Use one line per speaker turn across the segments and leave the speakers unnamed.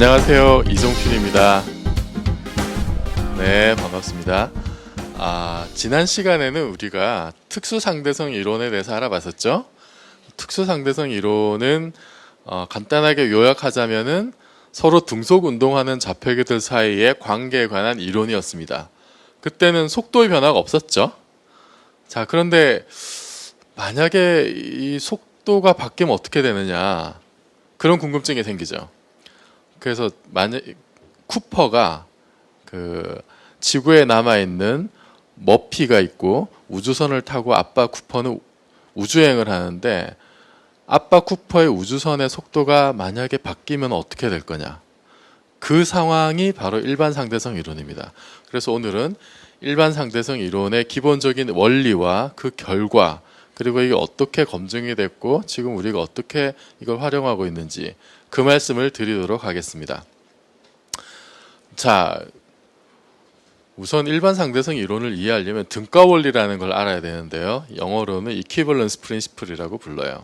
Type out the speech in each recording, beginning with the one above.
안녕하세요, 이종필입니다. 네, 반갑습니다. 지난 시간에는 우리가 특수상대성 이론에 대해서 알아봤었죠. 특수상대성 이론은 간단하게 요약하자면은 서로 등속 운동하는 좌표계들 사이의 관계에 관한 이론이었습니다. 그때는 속도의 변화가 없었죠. 자, 그런데 만약에 이 속도가 바뀌면 어떻게 되느냐, 그런 궁금증이 생기죠. 그래서 만약 쿠퍼가 그 지구에 남아있는 머피가 있고 우주선을 타고 아빠 쿠퍼는 우주여행을 하는데, 아빠 쿠퍼의 우주선의 속도가 만약에 바뀌면 어떻게 될 거냐, 그 상황이 바로 일반상대성 이론입니다. 그래서 오늘은 일반상대성 이론의 기본적인 원리와 그 결과, 그리고 이게 어떻게 검증이 됐고 지금 우리가 어떻게 이걸 활용하고 있는지 그 말씀을 드리도록 하겠습니다. 자, 우선 일반상대성 이론을 이해하려면 등가 원리라는 걸 알아야 되는데요. 영어로는 equivalence principle이라고 불러요.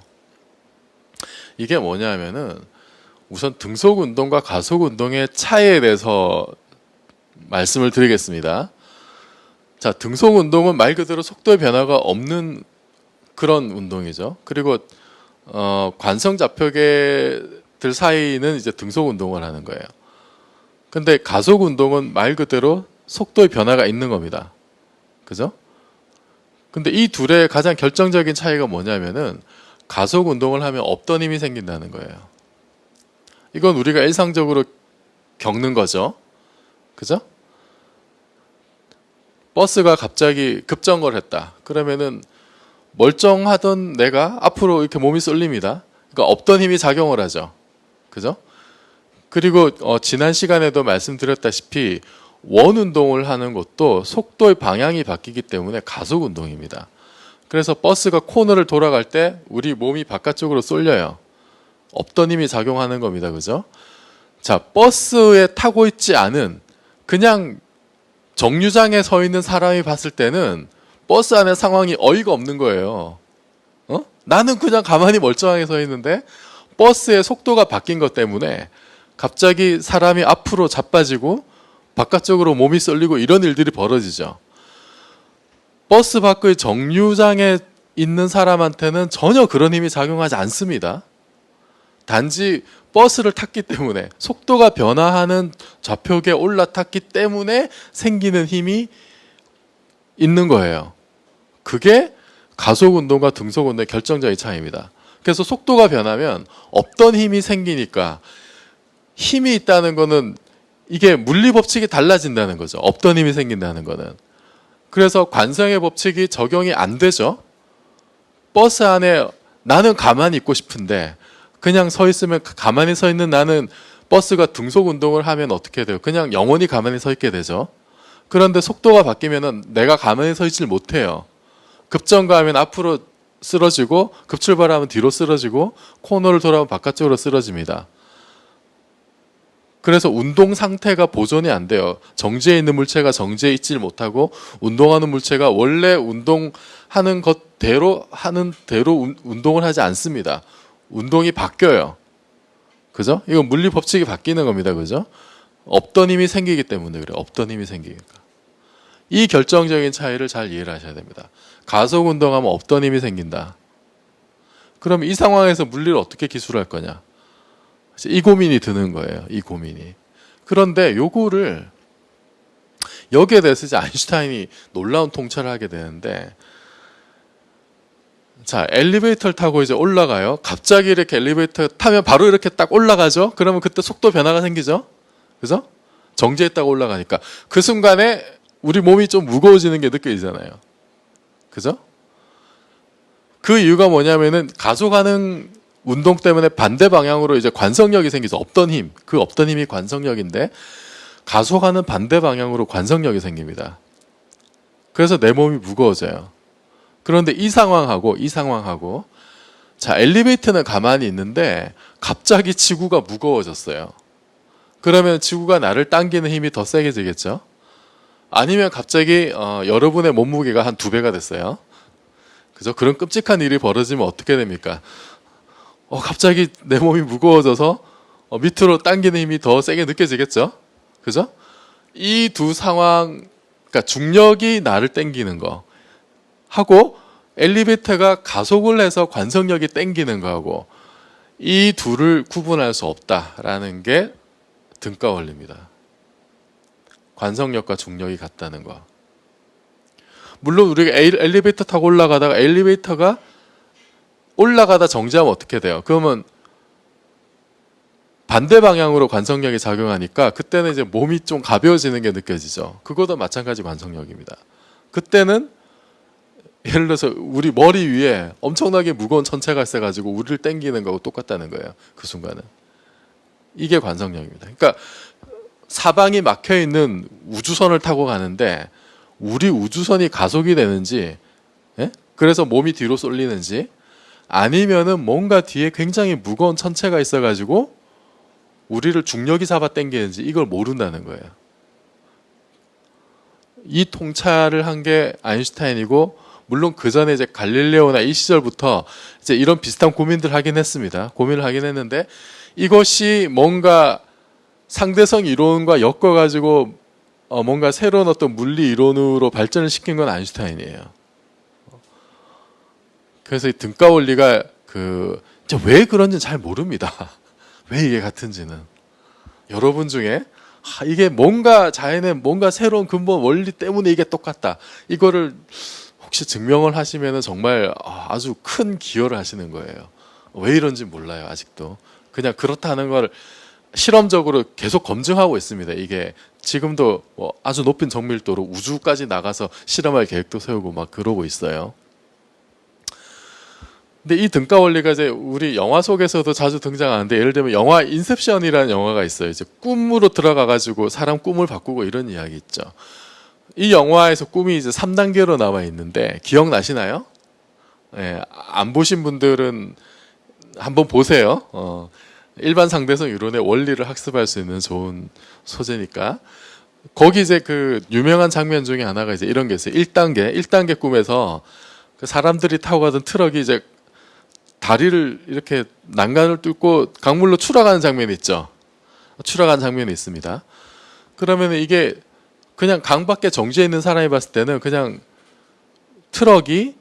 이게 뭐냐면은 우선 등속 운동과 가속 운동의 차이에 대해서 말씀을 드리겠습니다. 자, 등속 운동은 말 그대로 속도의 변화가 없는 그런 운동이죠. 그리고 관성 좌표계들 사이는 이제 등속 운동을 하는 거예요. 근데 가속 운동은 말 그대로 속도의 변화가 있는 겁니다. 그죠? 근데 이 둘의 가장 결정적인 차이가 뭐냐면은 가속 운동을 하면 없던 힘이 생긴다는 거예요. 이건 우리가 일상적으로 겪는 거죠. 그죠? 버스가 갑자기 급정거를 했다. 그러면은 멀쩡하던 내가 앞으로 이렇게 몸이 쏠립니다. 그러니까 없던 힘이 작용을 하죠. 그죠? 그리고 지난 시간에도 말씀드렸다시피 원 운동을 하는 것도 속도의 방향이 바뀌기 때문에 가속 운동입니다. 그래서 버스가 코너를 돌아갈 때 우리 몸이 바깥쪽으로 쏠려요. 없던 힘이 작용하는 겁니다. 그죠? 자, 버스에 타고 있지 않은 그냥 정류장에 서 있는 사람이 봤을 때는 버스 안의 상황이 어이가 없는 거예요. 나는 그냥 가만히 멀쩡하게 서 있는데 버스의 속도가 바뀐 것 때문에 갑자기 사람이 앞으로 자빠지고 바깥쪽으로 몸이 쏠리고 이런 일들이 벌어지죠. 버스 밖의 정류장에 있는 사람한테는 전혀 그런 힘이 작용하지 않습니다. 단지 버스를 탔기 때문에, 속도가 변화하는 좌표계에 올라탔기 때문에 생기는 힘이 있는 거예요. 그게 가속 운동과 등속 운동의 결정적인 차이입니다. 그래서 속도가 변하면 없던 힘이 생기니까, 힘이 있다는 거는 이게 물리 법칙이 달라진다는 거죠. 없던 힘이 생긴다는 거는. 그래서 관성의 법칙이 적용이 안 되죠. 버스 안에 나는 가만히 있고 싶은데 그냥 서 있으면, 가만히 서 있는 나는 버스가 등속 운동을 하면 어떻게 돼요? 그냥 영원히 가만히 서 있게 되죠. 그런데 속도가 바뀌면은 내가 가만히 서 있질 못해요. 급정거하면 앞으로 쓰러지고, 급출발하면 뒤로 쓰러지고, 코너를 돌아오면 바깥쪽으로 쓰러집니다. 그래서 운동 상태가 보존이 안 돼요. 정지해 있는 물체가 정지해 있질 못하고, 운동하는 물체가 원래 운동하는 것대로 운동을 하지 않습니다. 운동이 바뀌어요. 그죠? 이건 물리 법칙이 바뀌는 겁니다. 그죠? 없던 힘이 생기기 때문에 그래요. 없던 힘이 생기니까. 이 결정적인 차이를 잘 이해를 하셔야 됩니다. 가속 운동하면 없던 힘이 생긴다. 그럼 이 상황에서 물리를 어떻게 기술할 거냐? 이 고민이 드는 거예요. 이 고민이. 그런데 요거를, 여기에 대해서 이제 아인슈타인이 놀라운 통찰을 하게 되는데, 자, 엘리베이터를 타고 이제 올라가요. 갑자기 이렇게 엘리베이터 타면 바로 이렇게 딱 올라가죠. 그러면 그때 속도 변화가 생기죠. 그죠? 정지했다가 올라가니까 그 순간에 우리 몸이 좀 무거워지는 게 느껴지잖아요. 그죠? 그 이유가 뭐냐면은 가속하는 운동 때문에 반대 방향으로 이제 관성력이 생기죠. 없던 힘, 그 없던 힘이 관성력인데 가속하는 반대 방향으로 관성력이 생깁니다. 그래서 내 몸이 무거워져요. 그런데 이 상황하고 자, 엘리베이터는 가만히 있는데 갑자기 지구가 무거워졌어요. 그러면 지구가 나를 당기는 힘이 더 세게 되겠죠. 아니면 갑자기 여러분의 몸무게가 한 2배가 됐어요. 그죠? 그런 끔찍한 일이 벌어지면 어떻게 됩니까? 갑자기 내 몸이 무거워져서 밑으로 당기는 힘이 더 세게 느껴지겠죠? 그죠? 이 두 상황, 그러니까 중력이 나를 당기는 거 하고 엘리베이터가 가속을 해서 관성력이 당기는 거하고 이 둘을 구분할 수 없다라는 게 등가 원리입니다. 관성력과 중력이 같다는 거. 물론 우리가 엘리베이터 타고 올라가다가 엘리베이터가 올라가다 정지하면 어떻게 돼요? 그러면 반대 방향으로 관성력이 작용하니까 그때는 이제 몸이 좀 가벼워지는 게 느껴지죠. 그것도 마찬가지 관성력입니다. 그때는 예를 들어서 우리 머리 위에 엄청나게 무거운 천체가 있어가지고 우리를 당기는 거하고 똑같다는 거예요. 그 순간은. 이게 관성력입니다. 그러니까 사방이 막혀 있는 우주선을 타고 가는데 우리 우주선이 가속이 되는지, 예? 그래서 몸이 뒤로 쏠리는지, 아니면은 뭔가 뒤에 굉장히 무거운 천체가 있어가지고 우리를 중력이 잡아 당기는지 이걸 모른다는 거예요. 이 통찰을 한 게 아인슈타인이고, 물론 그 전에 이제 갈릴레오나 이 시절부터 이제 이런 비슷한 고민들 하긴 했습니다. 고민을 하긴 했는데 이것이 뭔가 상대성 이론과 엮어가지고 뭔가 새로운 어떤 물리 이론으로 발전을 시킨 건 아인슈타인이에요. 그래서 이 등가 원리가 왜 그런지는 잘 모릅니다. 왜 이게 같은지는. 여러분 중에 이게 뭔가 자연의 뭔가 새로운 근본 원리 때문에 이게 똑같다. 이거를 혹시 증명을 하시면 정말 아주 큰 기여를 하시는 거예요. 왜 이런지 몰라요, 아직도. 그냥 그렇다는 걸 실험적으로 계속 검증하고 있습니다. 이게 지금도 뭐 아주 높은 정밀도로 우주까지 나가서 실험할 계획도 세우고 막 그러고 있어요. 근데 이 등가 원리가 이제 우리 영화 속에서도 자주 등장하는데, 예를 들면 영화 인셉션이라는 영화가 있어요. 이제 꿈으로 들어가 가지고 사람 꿈을 바꾸고 이런 이야기 있죠. 이 영화에서 꿈이 이제 3단계로 나와 있는데 기억나시나요? 예, 안 보신 분들은 한번 보세요. 일반 상대성 이론의 원리를 학습할 수 있는 좋은 소재니까. 거기 이제 그 유명한 장면 중에 하나가 이제 이런 게 있어요. 1단계 꿈에서 그 사람들이 타고 가던 트럭이 이제 다리를 이렇게 난간을 뚫고 강물로 추락하는 장면이 있죠. 추락하는 장면이 있습니다. 그러면 이게 그냥 강 밖에 정지해 있는 사람이 봤을 때는 그냥 트럭이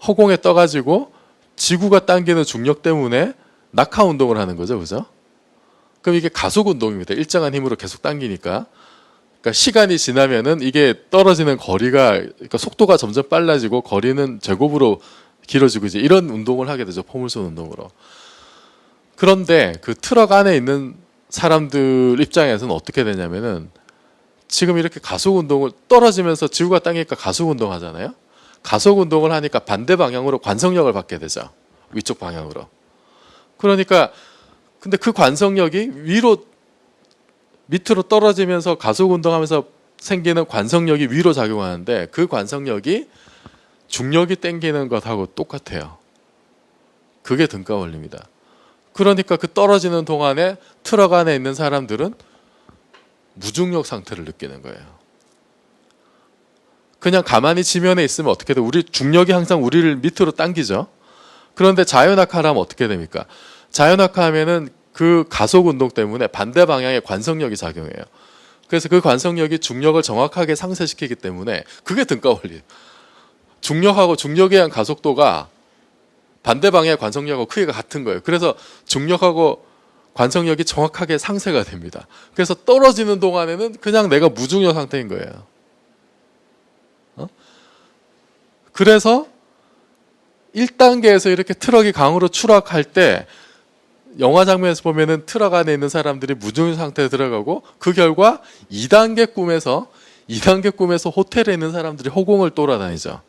허공에 떠가지고 지구가 당기는 중력 때문에 낙하 운동을 하는 거죠, 그죠? 그럼 이게 가속 운동입니다. 일정한 힘으로 계속 당기니까. 그러니까 시간이 지나면은 이게 떨어지는 거리가, 그러니까 속도가 점점 빨라지고 거리는 제곱으로 길어지고 이제 이런 운동을 하게 되죠, 포물선 운동으로. 그런데 그 트럭 안에 있는 사람들 입장에서는 어떻게 되냐면은 지금 이렇게 가속 운동을 떨어지면서 지구가 당기니까 가속 운동 하잖아요. 가속 운동을 하니까 반대 방향으로 관성력을 받게 되죠. 위쪽 방향으로. 그러니까 근데 그 관성력이 밑으로 떨어지면서 가속 운동하면서 생기는 관성력이 위로 작용하는데 그 관성력이 중력이 당기는 것하고 똑같아요. 그게 등가 원리입니다. 그러니까 그 떨어지는 동안에 트럭 안에 있는 사람들은 무중력 상태를 느끼는 거예요. 그냥 가만히 지면에 있으면 어떻게 돼? 우리 중력이 항상 우리를 밑으로 당기죠. 그런데 자연낙하를 하면 어떻게 됩니까? 자연낙하하면은 그 가속 운동 때문에 반대 방향에 관성력이 작용해요. 그래서 그 관성력이 중력을 정확하게 상쇄시키기 때문에 그게 등가 원리예요. 중력하고 중력에 의한 가속도가 반대 방향의 관성력하고 크기가 같은 거예요. 그래서 중력하고 관성력이 정확하게 상쇄가 됩니다. 그래서 떨어지는 동안에는 그냥 내가 무중력 상태인 거예요. 그래서 1단계에서 이렇게 트럭이 강으로 추락할 때 영화 장면에서 보면은 트럭 안에 있는 사람들이 무중력 상태에 들어가고 그 결과 2단계 꿈에서 호텔에 있는 사람들이 허공을 돌아다니죠.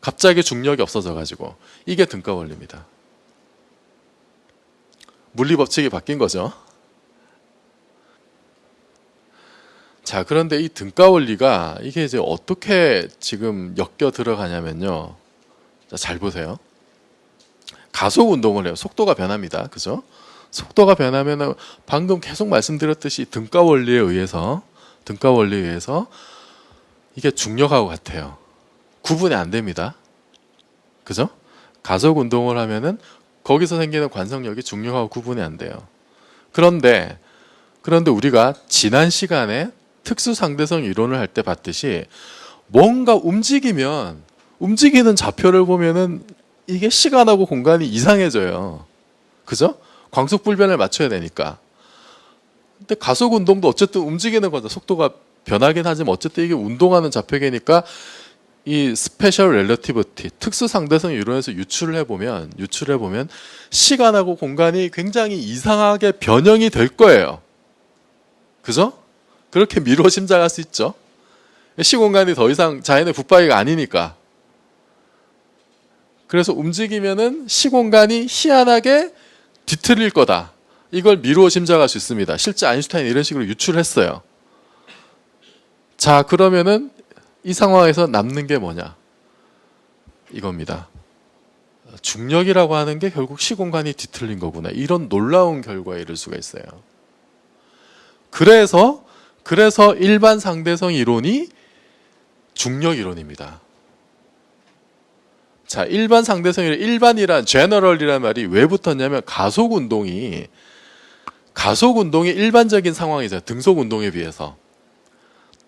갑자기 중력이 없어져 가지고 이게 등가 원리입니다. 물리 법칙이 바뀐 거죠. 자, 그런데 이 등가 원리가 이게 이제 어떻게 지금 엮여 들어가냐면요. 자, 잘 보세요. 가속 운동을 해요. 속도가 변합니다. 그죠? 속도가 변하면은 방금 계속 말씀드렸듯이 등가 원리에 의해서 이게 중력하고 같아요. 구분이 안 됩니다. 그죠? 가속 운동을 하면은 거기서 생기는 관성력이 중력하고 구분이 안 돼요. 그런데 우리가 지난 시간에 특수상대성 이론을 할 때 봤듯이 뭔가 움직이는 좌표를 보면은 이게 시간하고 공간이 이상해져요. 그죠? 광속불변을 맞춰야 되니까. 근데 가속 운동도 어쨌든 움직이는 거죠. 속도가 변하긴 하지만 어쨌든 이게 운동하는 좌표계니까 이 스페셜 렐러티비티 특수상대성 이론에서 유출을 해보면 시간하고 공간이 굉장히 이상하게 변형이 될 거예요. 그죠? 그렇게 미루어 짐작할 수 있죠. 시공간이 더 이상 자연의 붙박이가 아니니까. 그래서 움직이면은 시공간이 희한하게 뒤틀릴 거다. 이걸 미루어 짐작할 수 있습니다. 실제 아인슈타인이 이런 식으로 유출했어요. 자, 그러면은 이 상황에서 남는 게 뭐냐? 이겁니다. 중력이라고 하는 게 결국 시공간이 뒤틀린 거구나. 이런 놀라운 결과에 이를 수가 있어요. 그래서 일반 상대성 이론이 중력 이론입니다. 자, 일반 상대성 이론, 일반이란 general이란 말이 왜 붙었냐면 가속 운동이 일반적인 상황이죠. 등속 운동에 비해서.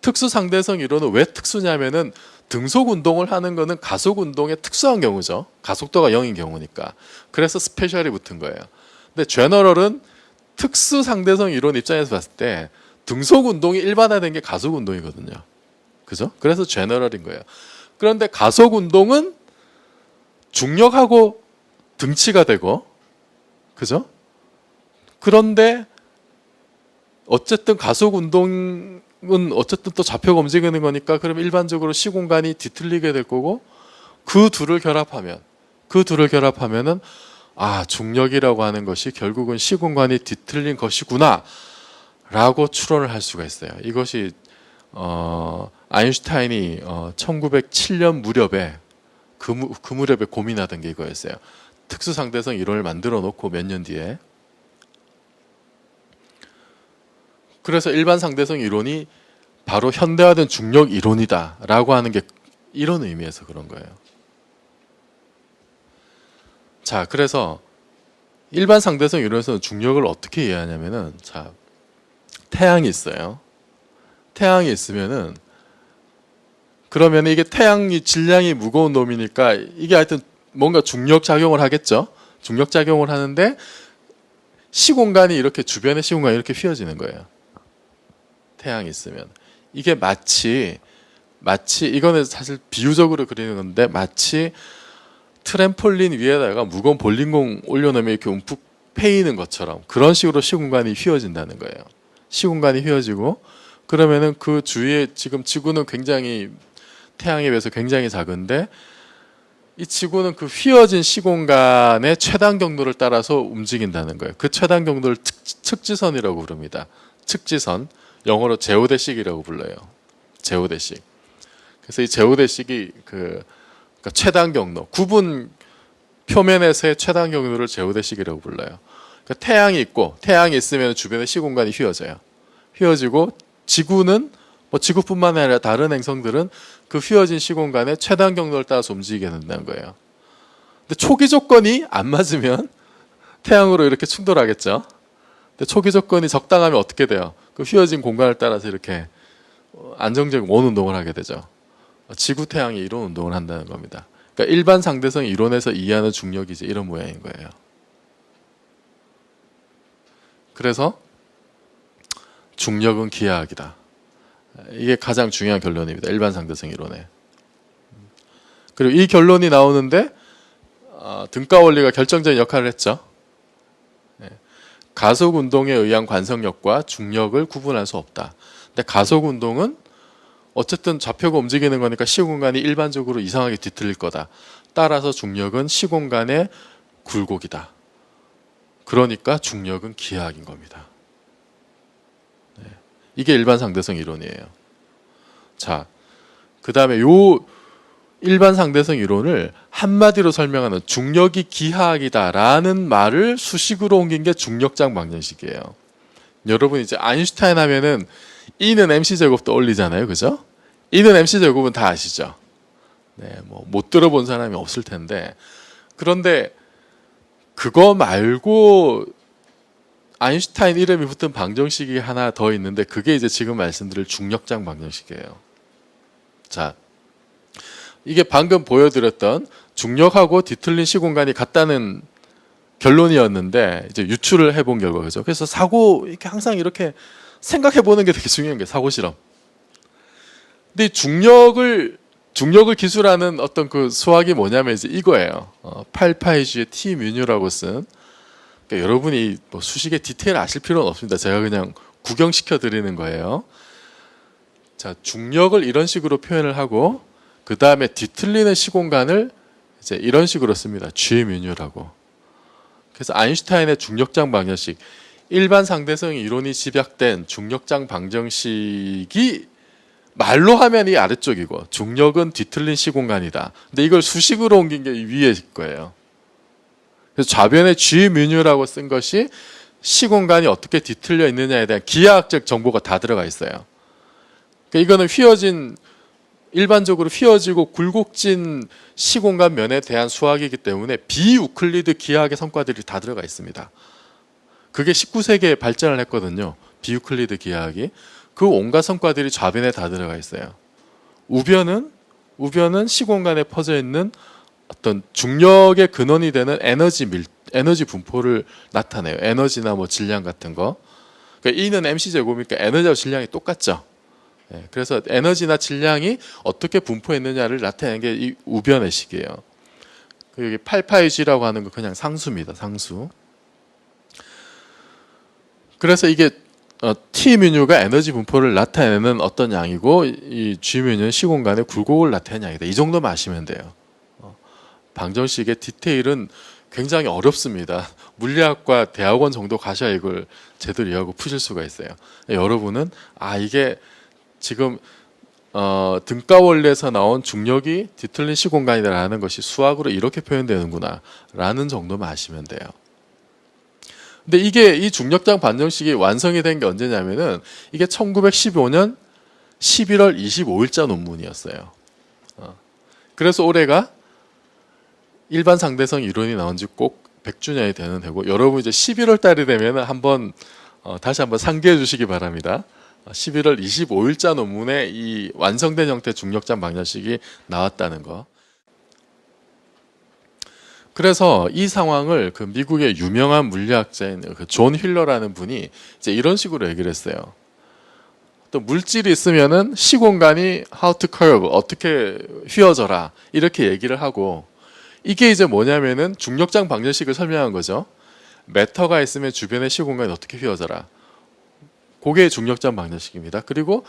특수 상대성 이론은 왜 특수냐면은 등속 운동을 하는 거는 가속 운동의 특수한 경우죠. 가속도가 0인 경우니까. 그래서 스페셜이 붙은 거예요. 근데 제너럴은 특수 상대성 이론 입장에서 봤을 때 등속 운동이 일반화된 게 가속 운동이거든요. 그죠? 그래서 제너럴인 거예요. 그런데 가속 운동은 중력하고 등치가 되고, 그죠? 그런데 어쨌든 가속 운동은 어쨌든 또 좌표가 움직이는 거니까 그럼 일반적으로 시공간이 뒤틀리게 될 거고 그 둘을 결합하면은 중력이라고 하는 것이 결국은 시공간이 뒤틀린 것이구나 라고 추론을 할 수가 있어요. 이것이 아인슈타인이 1907년 무렵에 그 무렵에 고민하던 게 이거였어요. 특수상대성 이론을 만들어 놓고 몇 년 뒤에. 그래서 일반 상대성 이론이 바로 현대화된 중력 이론이다 라고 하는 게 이런 의미에서 그런 거예요. 자, 그래서 일반 상대성 이론에서는 중력을 어떻게 이해하냐면은, 자, 태양이 있어요. 태양이 있으면은 그러면 이게 태양이 질량이 무거운 놈이니까 이게 하여튼 뭔가 중력 작용을 하겠죠. 중력 작용을 하는데 시공간이 이렇게 주변의 시공간이 이렇게 휘어지는 거예요. 태양이 있으면 이게 마치 이거는 사실 비유적으로 그리는 건데 마치 트램폴린 위에다가 무거운 볼링공 올려놓으면 이렇게 움푹 패이는 것처럼 그런 식으로 시공간이 휘어진다는 거예요. 시공간이 휘어지고 그러면은 그 주위에 지금 지구는 굉장히 태양에 비해서 굉장히 작은데 이 지구는 그 휘어진 시공간의 최단 경로를 따라서 움직인다는 거예요. 그 최단 경로를 측지선이라고 부릅니다. 측지선, 영어로 제오대식이라고 불러요. 제오대식. 그래서 이 제오대식이 그러니까 최단 경로, 구분 표면에서의 최단 경로를 제오대식이라고 불러요. 그러니까 태양이 있고 태양이 있으면 주변에 시공간이 휘어져요. 휘어지고 지구는 지구뿐만 아니라 다른 행성들은 그 휘어진 시공간의 최단 경로를 따라서 움직이게 된다는 거예요. 근데 초기 조건이 안 맞으면 태양으로 이렇게 충돌하겠죠. 근데 초기 조건이 적당하면 어떻게 돼요? 그 휘어진 공간을 따라서 이렇게 안정적인 원 운동을 하게 되죠. 지구 태양이 이런 운동을 한다는 겁니다. 그러니까 일반 상대성 이론에서 이해하는 중력이 이제 이런 모양인 거예요. 그래서 중력은 기하학이다. 이게 가장 중요한 결론입니다. 일반 상대성 이론에. 그리고 이 결론이 나오는데 등가 원리가 결정적인 역할을 했죠. 가속 운동에 의한 관성력과 중력을 구분할 수 없다. 근데 가속 운동은 어쨌든 좌표가 움직이는 거니까 시공간이 일반적으로 이상하게 뒤틀릴 거다. 따라서 중력은 시공간의 굴곡이다. 그러니까 중력은 기하학인 겁니다. 이게 일반 상대성 이론이에요. 자, 그 다음에 요 일반 상대성 이론을 한마디로 설명하는 중력이 기하학이다라는 말을 수식으로 옮긴 게 중력장 방정식이에요. 여러분 이제 아인슈타인 하면은 E는 mc 제곱 떠올리잖아요, 그죠? E는 mc 제곱은 다 아시죠? 네, 못 들어본 사람이 없을 텐데 그런데 그거 말고 아인슈타인 이름이 붙은 방정식이 하나 더 있는데 그게 이제 지금 말씀드릴 중력장 방정식이에요. 자, 이게 방금 보여드렸던 중력하고 뒤틀린 시공간이 같다는 결론이었는데 이제 유출을 해본 결과죠. 그래서 사고 이렇게 항상 이렇게 생각해 보는 게 되게 중요한 게 사고 실험. 근데 중력을 기술하는 어떤 그 수학이 뭐냐면 이제 이거예요. 8파이G의 T 뮤뉴라고 쓴. 그러니까 여러분이 뭐 수식의 디테일 아실 필요는 없습니다. 제가 그냥 구경시켜 드리는 거예요. 자, 중력을 이런 식으로 표현을 하고 그 다음에 뒤틀리는 시공간을 이제 이런 식으로 씁니다. G 뮤뉴라고. 그래서 아인슈타인의 중력장 방정식, 일반 상대성 이론이 집약된 중력장 방정식이 말로 하면 이 아래쪽이고 중력은 뒤틀린 시공간이다. 근데 이걸 수식으로 옮긴 게 위에 거예요. 그래서 좌변에 G 뮤뉴라고 쓴 것이 시공간이 어떻게 뒤틀려 있느냐에 대한 기하학적 정보가 다 들어가 있어요. 그러니까 이거는 일반적으로 휘어지고 굴곡진 시공간 면에 대한 수학이기 때문에 비유클리드 기하학의 성과들이 다 들어가 있습니다. 그게 19세기에 발전을 했거든요. 비유클리드 기하학이. 그 온갖 성과들이 좌변에 다 들어가 있어요. 우변은 시공간에 퍼져 있는 어떤 중력의 근원이 되는 에너지 분포를 나타내요. 에너지나 뭐 질량 같은 거. 그러니까 E는 mc 제곱이니까 에너지와 질량이 똑같죠. 그래서 에너지나 질량이 어떻게 분포했느냐를 나타내는 게 이 우변의 식이에요. 여기 8파이G라고 하는 거 그냥 상수입니다. 상수. 그래서 이게 T 뮤뉴가 에너지 분포를 나타내는 어떤 양이고 이 G 뮤뉴는 시공간의 굴곡을 나타내는 양이다. 이 정도만 아시면 돼요. 방정식의 디테일은 굉장히 어렵습니다. 물리학과 대학원 정도 가셔야 이걸 제대로 이해하고 푸실 수가 있어요. 여러분은 이게 지금 등가 원리에서 나온 중력이 뒤틀린 시공간이라는 것이 수학으로 이렇게 표현되는구나 라는 정도만 아시면 돼요. 근데 이 중력장 방정식이 완성이 된 게 언제냐면은 이게 1915년 11월 25일자 논문이었어요. 그래서 올해가 일반 상대성 이론이 나온 지 꼭 100주년이 되는 해고, 여러분 이제 11월 달이 되면 다시 한번 상기해 주시기 바랍니다. 11월 25일자 논문에 이 완성된 형태 중력장 방정식이 나왔다는 거. 그래서 이 상황을 그 미국의 유명한 물리학자인 그 존 휠러라는 분이 이제 이런 식으로 얘기를 했어요. 또 물질이 있으면은 시공간이 how to curve, 어떻게 휘어져라 이렇게 얘기를 하고, 이게 이제 뭐냐면은 중력장 방정식을 설명한 거죠. 매터가 있으면 주변의 시공간이 어떻게 휘어져라. 그게 중력장 방정식입니다. 그리고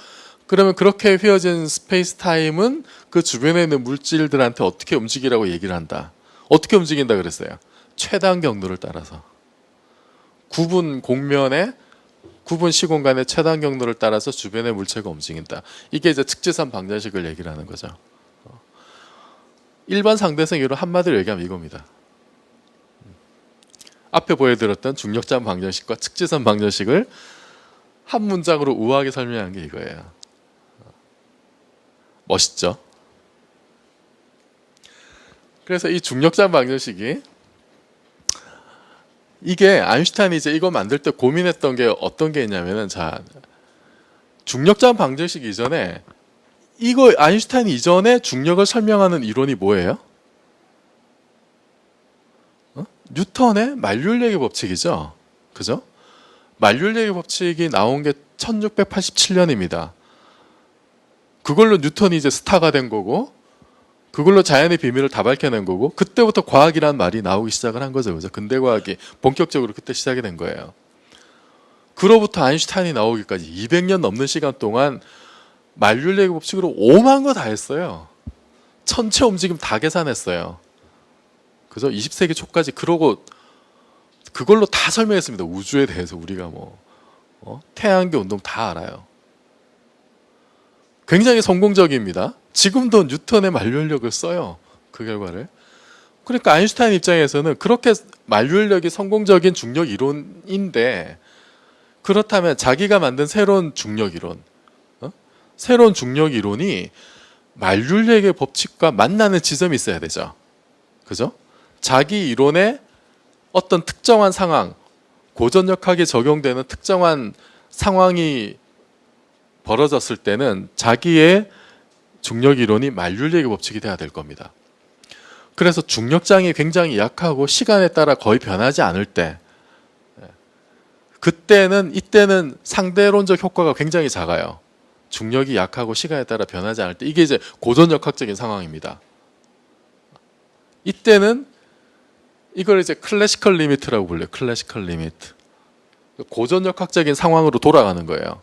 그러면 그렇게 휘어진 스페이스 타임은 그 주변에 있는 물질들한테 어떻게 움직이라고 얘기를 한다. 어떻게 움직인다 그랬어요? 최단 경로를 따라서. 구분 공면의 구분 시공간의 최단 경로를 따라서 주변의 물체가 움직인다. 이게 이제 측지선 방정식을 얘기를 하는 거죠. 일반 상대성 이론 한마디로 얘기하면 이겁니다. 앞에 보여드렸던 중력장 방정식과 측지선 방정식을 한 문장으로 우아하게 설명한 게 이거예요. 멋있죠? 그래서 이 중력장 방정식이, 이게 아인슈타인이 이제 이거 만들 때 고민했던 게 어떤 게 있냐면은, 자, 중력장 방정식 이전에 아인슈타인 이전에 중력을 설명하는 이론이 뭐예요? 뉴턴의 만류인력의 법칙이죠. 그죠? 만류인력의 법칙이 나온 게 1687년입니다. 그걸로 뉴턴이 이제 스타가 된 거고, 그걸로 자연의 비밀을 다 밝혀낸 거고, 그때부터 과학이라는 말이 나오기 시작을 한 거죠. 그죠? 근대과학이 본격적으로 그때 시작이 된 거예요. 그로부터 아인슈타인이 나오기까지 200년 넘는 시간 동안 만류인력의 법칙으로 오만 거 다 했어요. 천체 움직임 다 계산했어요. 그죠? 20세기 초까지. 그러고 그걸로 다 설명했습니다. 우주에 대해서 우리가 태양계 운동 다 알아요. 굉장히 성공적입니다. 지금도 뉴턴의 만류인력을 써요. 그 결과를. 그러니까 아인슈타인 입장에서는 그렇게 만류인력이 성공적인 중력 이론인데, 그렇다면 자기가 만든 새로운 중력 이론, 새로운 중력 이론이 만류인력의 법칙과 만나는 지점이 있어야 되죠. 그죠? 자기 이론의 어떤 특정한 상황, 고전역학에 적용되는 특정한 상황이 벌어졌을 때는 자기의 중력 이론이 만률리의 법칙이 돼야 될 겁니다. 그래서 중력장이 굉장히 약하고 시간에 따라 거의 변하지 않을 때, 이때는 상대론적 효과가 굉장히 작아요. 중력이 약하고 시간에 따라 변하지 않을 때, 이게 이제 고전역학적인 상황입니다. 이때는 이걸 이제 클래시컬 리미트라고 불려요. 클래시컬 리미트. 고전역학적인 상황으로 돌아가는 거예요.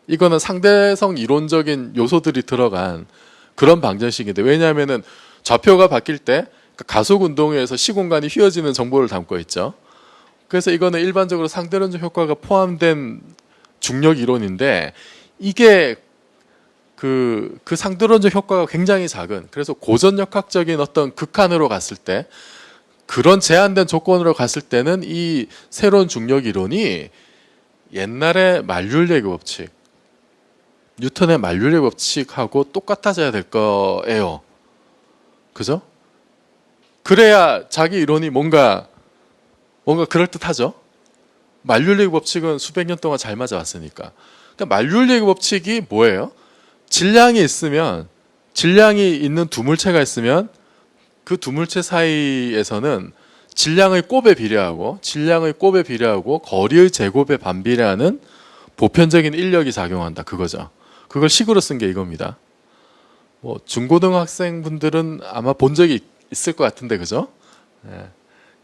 이거는 상대성 이론적인 요소들이 들어간 그런 방정식인데, 왜냐하면은 좌표가 바뀔 때 가속 운동에 의해서 시공간이 휘어지는 정보를 담고 있죠. 그래서 이거는 일반적으로 상대론적 효과가 포함된 중력 이론인데, 이게 그 상대론적 효과가 굉장히 작은, 그래서 고전역학적인 어떤 극한으로 갔을 때, 그런 제한된 조건으로 갔을 때는 이 새로운 중력 이론이 옛날의 만률리의 법칙, 뉴턴의 만률리의 법칙하고 똑같아져야 될 거예요. 그죠? 그래야 자기 이론이 뭔가 그럴듯하죠. 만률리의 법칙은 수백 년 동안 잘 맞아왔으니까. 그러니까 만률리의 법칙이 뭐예요? 질량이 있는 두 물체가 있으면 그 두 물체 사이에서는 질량의 곱에 비례하고 거리의 제곱에 반비례하는 보편적인 인력이 작용한다. 그거죠. 그걸 식으로 쓴 게 이겁니다. 뭐 중고등학생분들은 아마 본 적이 있을 것 같은데, 그죠? 네,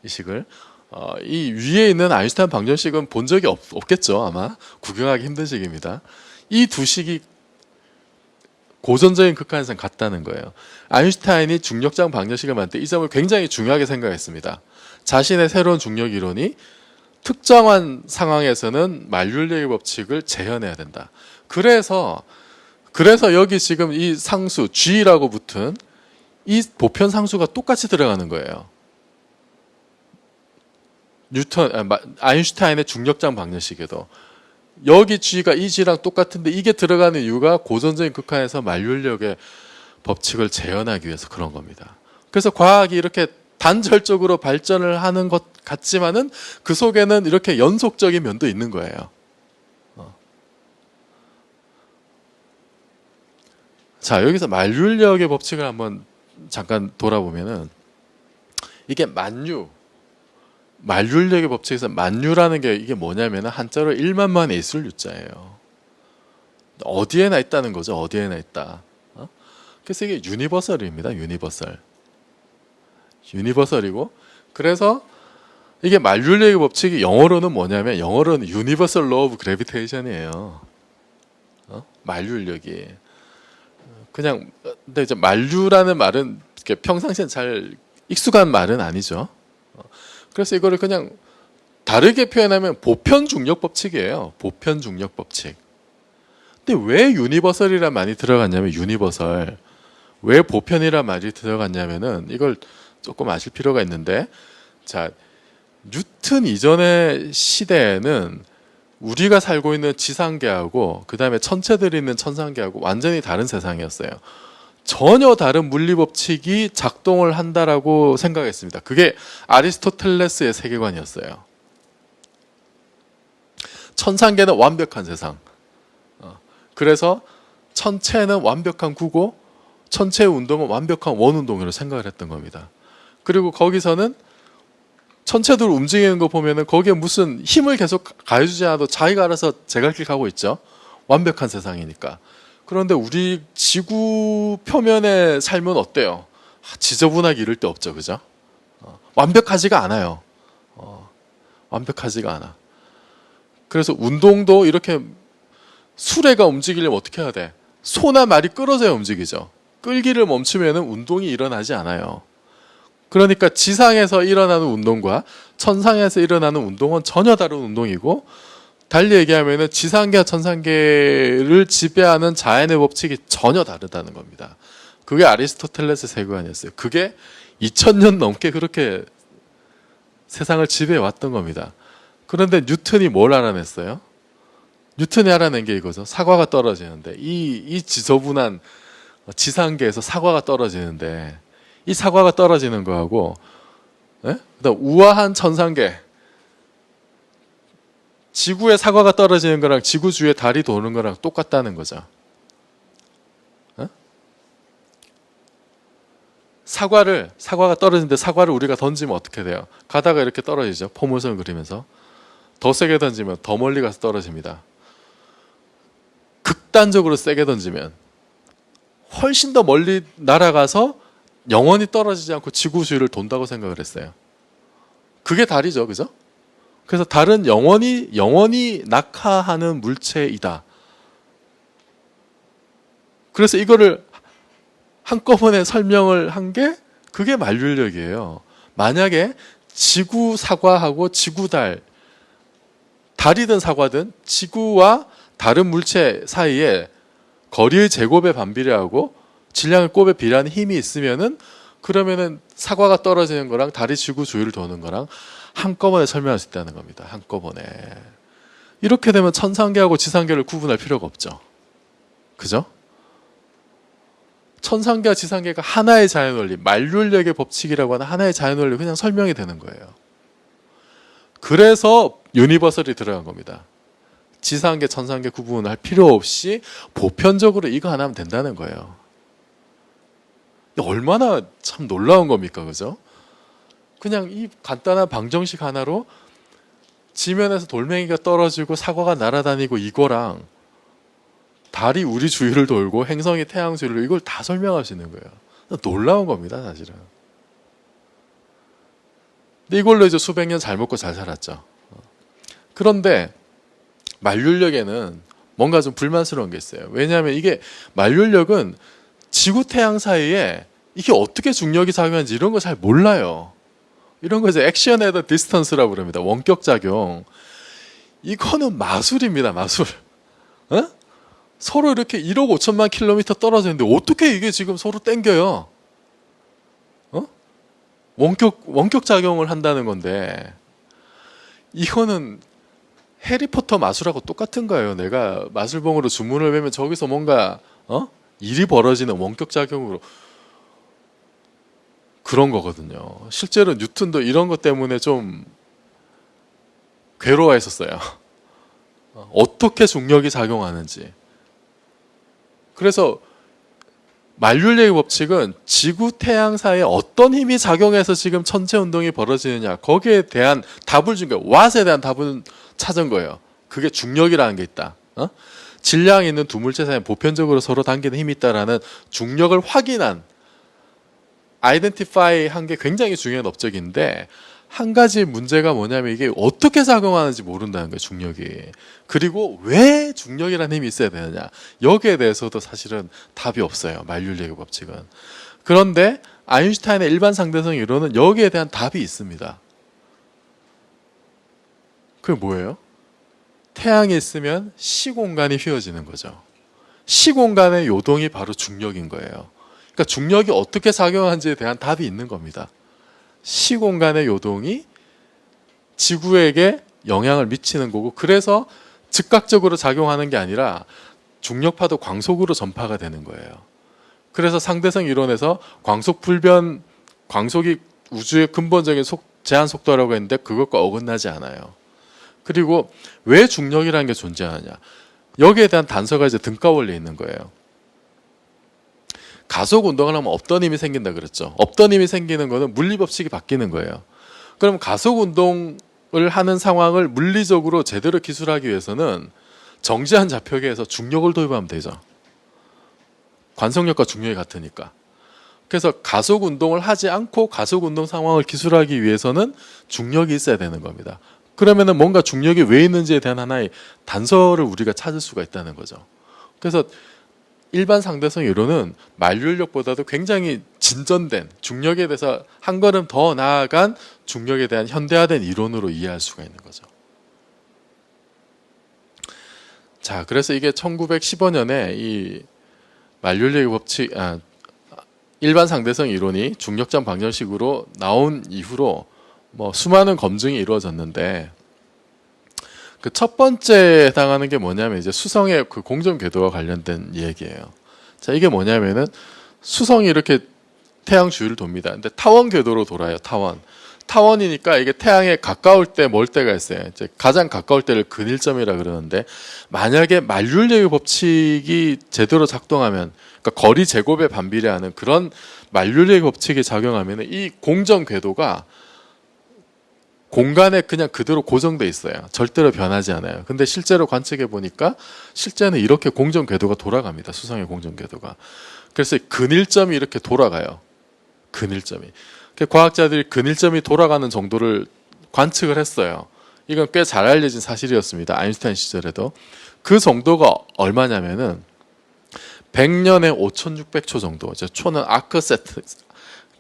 이 식을. 이 위에 있는 아인슈타인 방정식은 본 적이 없겠죠. 아마 구경하기 힘든 식입니다. 이 두 식이 고전적인 극한에선 같다는 거예요. 아인슈타인이 중력장 방정식을 만들 때 이 점을 굉장히 중요하게 생각했습니다. 자신의 새로운 중력 이론이 특정한 상황에서는 만률리의 법칙을 재현해야 된다. 그래서 여기 지금 이 상수 G라고 붙은 이 보편 상수가 똑같이 들어가는 거예요. 아인슈타인의 중력장 방정식에도 여기 G가 이 G랑 똑같은데 이게 들어가는 이유가 고전적인 극한에서 만률력의 법칙을 재현하기 위해서 그런 겁니다. 그래서 과학이 이렇게 단절적으로 발전을 하는 것 같지만은 그 속에는 이렇게 연속적인 면도 있는 거예요. 자, 여기서 만률력의 법칙을 한번 잠깐 돌아보면은 이게 만률력의 법칙에서 만유라는 게 이게 뭐냐면 한자로 1만만에 있을 유자예요. 어디에나 있다는 거죠. 어디에나 있다. 그래서 이게 유니버설입니다. 유니버설이고, 그래서 이게 만률력의 법칙이 영어로는 뭐냐면, 영어로는 Universal Law of Gravitation이에요. 만률력이. 그냥, 근데 이제 만류라는 말은 평상시엔 잘 익숙한 말은 아니죠. 그래서 이거를 그냥 다르게 표현하면 보편 중력 법칙이에요. 보편 중력 법칙. 근데 왜 유니버설이란 말이 들어갔냐면, 유니버설. 왜 보편이란 말이 들어갔냐면은 이걸 조금 아실 필요가 있는데, 자, 뉴턴 이전의 시대에는 우리가 살고 있는 지상계하고 그 다음에 천체들이 있는 천상계하고 완전히 다른 세상이었어요. 전혀 다른 물리법칙이 작동을 한다라고 생각했습니다. 그게 아리스토텔레스의 세계관이었어요. 천상계는 완벽한 세상. 그래서 천체는 완벽한 구고 천체의 운동은 완벽한 원운동으로 생각을 했던 겁니다. 그리고 거기서는 천체들 움직이는 거 보면은 거기에 무슨 힘을 계속 가해주지 않아도 자기가 알아서 제갈길 가고 있죠. 완벽한 세상이니까. 그런데 우리 지구 표면에 살면 어때요? 지저분하게 이럴 데 없죠, 그죠? 완벽하지가 않아요. 완벽하지가 않아. 그래서 운동도 이렇게 수레가 움직이려면 어떻게 해야 돼? 소나 말이 끌어져야 움직이죠. 끌기를 멈추면 운동이 일어나지 않아요. 그러니까 지상에서 일어나는 운동과 천상에서 일어나는 운동은 전혀 다른 운동이고, 달리 얘기하면 지상계와 천상계를 지배하는 자연의 법칙이 전혀 다르다는 겁니다. 그게 아리스토텔레스 세계관이었어요. 그게 2000년 넘게 그렇게 세상을 지배해 왔던 겁니다. 그런데 뉴턴이 뭘 알아냈어요? 뉴턴이 알아낸 게 이거죠. 사과가 떨어지는데, 이 지저분한 지상계에서 사과가 떨어지는데, 이 사과가 떨어지는 거하고, 그다음 우아한 천상계, 지구에 사과가 떨어지는 거랑 지구 주위에 달이 도는 거랑 똑같다는 거죠. 어? 사과가 떨어지는데 사과를 우리가 던지면 어떻게 돼요? 가다가 이렇게 떨어지죠. 포물선 그리면서. 더 세게 던지면 더 멀리 가서 떨어집니다. 극단적으로 세게 던지면 훨씬 더 멀리 날아가서 영원히 떨어지지 않고 지구 주위를 돈다고 생각을 했어요. 그게 달이죠, 그죠? 그래서 달은 영원히 낙하하는 물체이다. 그래서 이거를 한꺼번에 설명을 한 게 그게 만륜력이에요. 만약에 지구 사과하고 지구 달이든 사과든 지구와 다른 물체 사이에 거리의 제곱의 반비례하고 질량의 곱에 비례하는 힘이 있으면은 그러면은 사과가 떨어지는 거랑 달이 지구 주위를 도는 거랑 한꺼번에 설명할 수 있다는 겁니다. 한꺼번에. 이렇게 되면 천상계하고 지상계를 구분할 필요가 없죠. 그죠? 천상계와 지상계가 하나의 자연원리, 만륜력의 법칙이라고 하는 하나의 자연원리 그냥 설명이 되는 거예요. 그래서 유니버설이 들어간 겁니다. 지상계, 천상계 구분할 필요 없이 보편적으로 이거 하나 하면 된다는 거예요. 얼마나 참 놀라운 겁니까, 그죠? 그냥 이 간단한 방정식 하나로 지면에서 돌멩이가 떨어지고 사과가 날아다니고 이거랑 달이 우리 주위를 돌고 행성이 태양 주위를 이걸 다 설명할 수 있는 거예요. 놀라운 겁니다, 사실은. 근데 이걸로 이제 수백 년 잘 먹고 잘 살았죠. 그런데 만륜력에는 뭔가 좀 불만스러운 게 있어요. 왜냐하면 이게 만륜력은 지구 태양 사이에 이게 어떻게 중력이 작용하는지 이런 거 잘 몰라요. 이런 거 이제 액션 에더 디스턴스라고 그럽니다. 원격 작용. 이거는 마술입니다, 마술. 어? 서로 이렇게 1억 5천만 킬로미터 떨어져 있는데 어떻게 이게 지금 서로 땡겨요? 어? 원격 작용을 한다는 건데 이거는 해리포터 마술하고 똑같은 거예요. 내가 마술봉으로 주문을 외면 저기서 뭔가 일이 벌어지는 원격 작용으로 그런 거거든요. 실제로 뉴턴도 이런 것 때문에 좀 괴로워했었어요. 어떻게 중력이 작용하는지. 그래서 만륜력의 법칙은 지구, 태양 사이에 어떤 힘이 작용해서 지금 천체 운동이 벌어지느냐 거기에 대한 답을 준 거예요. what에 대한 답은 찾은 거예요. 그게 중력이라는 게 있다. 질량이 있는 두 물체 사이에 보편적으로 서로 당기는 힘이 있다라는 중력을 확인한 아이덴티파이 한 게 굉장히 중요한 업적인데 한 가지 문제가 뭐냐면 이게 어떻게 작용하는지 모른다는 거예요, 중력이. 그리고 왜 중력이라는 힘이 있어야 되느냐 여기에 대해서도 사실은 답이 없어요, 만륜력의 법칙은. 그런데 아인슈타인의 일반 상대성 이론은 여기에 대한 답이 있습니다. 그게 뭐예요? 태양이 있으면 시공간이 휘어지는 거죠. 시공간의 요동이 바로 중력인 거예요. 그러니까 중력이 어떻게 작용하는지에 대한 답이 있는 겁니다. 시공간의 요동이 지구에게 영향을 미치는 거고 그래서 즉각적으로 작용하는 게 아니라 중력파도 광속으로 전파가 되는 거예요. 그래서 상대성 이론에서 광속이 우주의 근본적인 제한 속도라고 했는데 그것과 어긋나지 않아요. 그리고 왜 중력이라는 게 존재하느냐 여기에 대한 단서가 이제 등가 원리에 있는 거예요. 가속 운동을 하면 없던 힘이 생긴다 그랬죠. 없던 힘이 생기는 거는 물리 법칙이 바뀌는 거예요. 그럼 가속 운동을 하는 상황을 물리적으로 제대로 기술하기 위해서는 정지한 좌표계에서 중력을 도입하면 되죠. 관성력과 중력이 같으니까. 그래서 가속 운동을 하지 않고 가속 운동 상황을 기술하기 위해서는 중력이 있어야 되는 겁니다. 그러면은 뭔가 중력이 왜 있는지에 대한 하나의 단서를 우리가 찾을 수가 있다는 거죠. 그래서 일반 상대성 이론은 만륜력보다도 굉장히 진전된 중력에 대해서 한 걸음 더 나아간 중력에 대한 현대화된 이론으로 이해할 수가 있는 거죠. 자, 그래서 이게 1915년에 이 만륜력의 법칙, 일반 상대성 이론이 중력장 방정식으로 나온 이후로 뭐 수많은 검증이 이루어졌는데 그 첫 번째 해당하는 게 뭐냐면 이제 수성의 그 공전 궤도와 관련된 얘기예요. 자, 이게 뭐냐면은 수성이 이렇게 태양 주위를 돕니다. 근데 타원 궤도로 돌아요. 타원 타원이니까 이게 태양에 가까울 때 멀 때가 있어요. 이제 가장 가까울 때를 근일점이라 그러는데, 만약에 만률계의 법칙이 제대로 작동하면, 그러니까 거리 제곱에 반비례하는 그런 만률계의 법칙이 작용하면 이 공정 궤도가 공간에 그냥 그대로 고정돼 있어요. 절대로 변하지 않아요. 근데 실제로 관측해 보니까 실제는 이렇게 공정 궤도가 돌아갑니다. 수성의 공정 궤도가. 그래서 근일점이 이렇게 돌아가요. 근일점이. 과학자들이 근일점이 돌아가는 정도를 관측을 했어요. 이건 꽤 잘 알려진 사실이었습니다. 아인슈타인 시절에도. 그 정도가 얼마냐면은 100년에 5,600초 정도. 초는 아크 세트,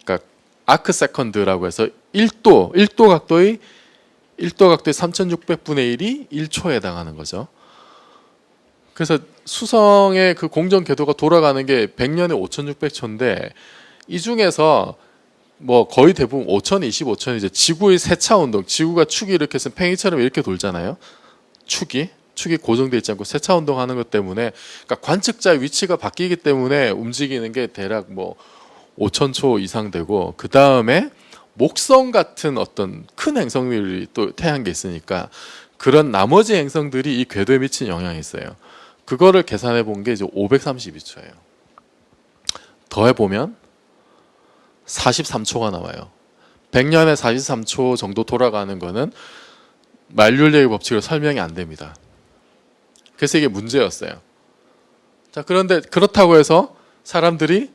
그러니까 아크 세컨드라고 해서 1도 각도의 3,600분의 1이 1초에 해당하는 거죠. 그래서 수성의 그 공정 궤도가 돌아가는 게 100년에 5,600초인데, 이 중에서 뭐 거의 대부분 5,025초는 이제 지구의 세차 운동, 지구가 축이 이렇게 해서 팽이처럼 이렇게 돌잖아요. 축이 고정돼 있지 않고 세차 운동하는 것 때문에, 그러니까 관측자 위치가 바뀌기 때문에 움직이는 게 대략 뭐 5,000초 이상 되고, 그 다음에 목성 같은 어떤 큰 행성들이 또 태양계 있으니까 그런 나머지 행성들이 이 궤도에 미친 영향이 있어요. 그거를 계산해 본 게 이제 532초예요. 더해 보면 43초가 나와요. 100년에 43초 정도 돌아가는 거는 만률계의 법칙으로 설명이 안 됩니다. 그래서 이게 문제였어요. 자, 그런데 그렇다고 해서 사람들이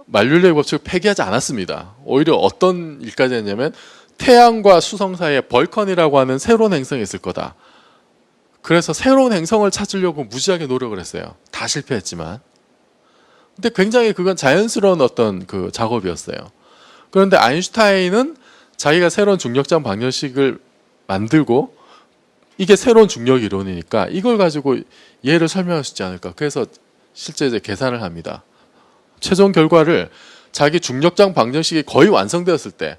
만률계의 법칙을 폐기하지 않았습니다. 오히려 어떤 일까지 했냐면, 태양과 수성 사이에 벌컨이라고 하는 새로운 행성이 있을 거다. 그래서 새로운 행성을 찾으려고 무지하게 노력을 했어요. 다 실패했지만. 근데 굉장히 그건 자연스러운 어떤 그 작업이었어요. 그런데 아인슈타인은 자기가 새로운 중력장 방정식을 만들고, 이게 새로운 중력 이론이니까 이걸 가지고 얘를 설명할 수 있지 않을까. 그래서 실제 이제 계산을 합니다. 최종 결과를 자기 중력장 방정식이 거의 완성되었을 때,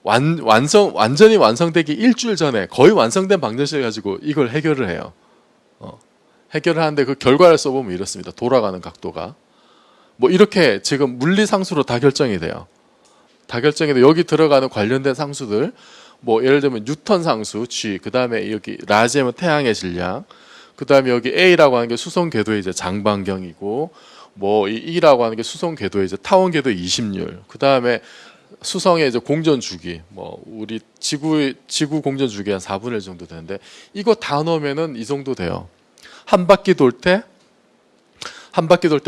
완전히 완성되기 일주일 전에 거의 완성된 방정식을 가지고 이걸 해결을 해요. 해결을 하는데 그 결과를 써보면 이렇습니다. 돌아가는 각도가 뭐 이렇게 지금 물리상수로 다 결정이 돼요. 다 결정이 돼. 여기 들어가는 관련된 상수들, 뭐 예를 들면 뉴턴 상수 G, 그 다음에 여기 라지하면 태양의 질량, 그 다음에 여기 A라고 하는 게 수성 궤도의 이제 장반경이고, 뭐 E라고 하는 게 수성 궤도의 이제 타원 궤도의 이심률, 그 다음에 수성의 이제 공전 주기, 뭐 우리 지구 공전 주기 한 4분의 1 정도 되는데, 이거 다 넣으면은 이 정도 돼요. 한 바퀴 돌 때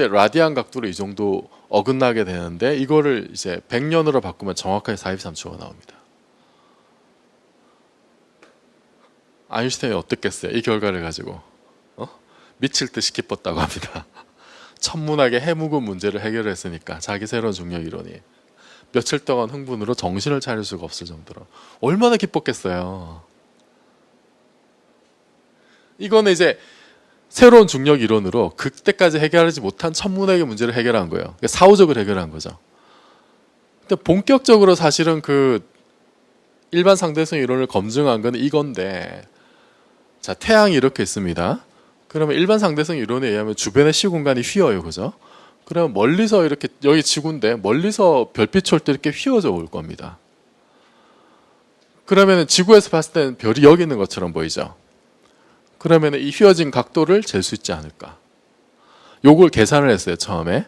라디안 각도로 이 정도 어긋나게 되는데, 이거를 이제 100년으로 바꾸면 정확하게 43초가 나옵니다. 아인슈타인이 어땠겠어요? 이 결과를 가지고 미칠 듯이 기뻤다고 합니다. 천문학의 해묵은 문제를 해결했으니까, 자기 새로운 중력 이론이. 며칠 동안 흥분으로 정신을 차릴 수가 없을 정도로 얼마나 기뻤겠어요. 이거는 이제 새로운 중력 이론으로 그때까지 해결하지 못한 천문학의 문제를 해결한 거예요. 그러니까 사후적으로 해결한 거죠. 근데 본격적으로 사실은 그 일반 상대성 이론을 검증한 건 이건데, 자, 태양이 이렇게 있습니다. 그러면 일반 상대성 이론에 의하면 주변의 시공간이 휘어요, 그죠? 그러면 멀리서 이렇게, 여기 지구인데 멀리서 별빛 올 때 이렇게 휘어져 올 겁니다. 그러면 지구에서 봤을 때는 별이 여기 있는 것처럼 보이죠? 그러면 이 휘어진 각도를 잴 수 있지 않을까? 요걸 계산을 했어요, 처음에.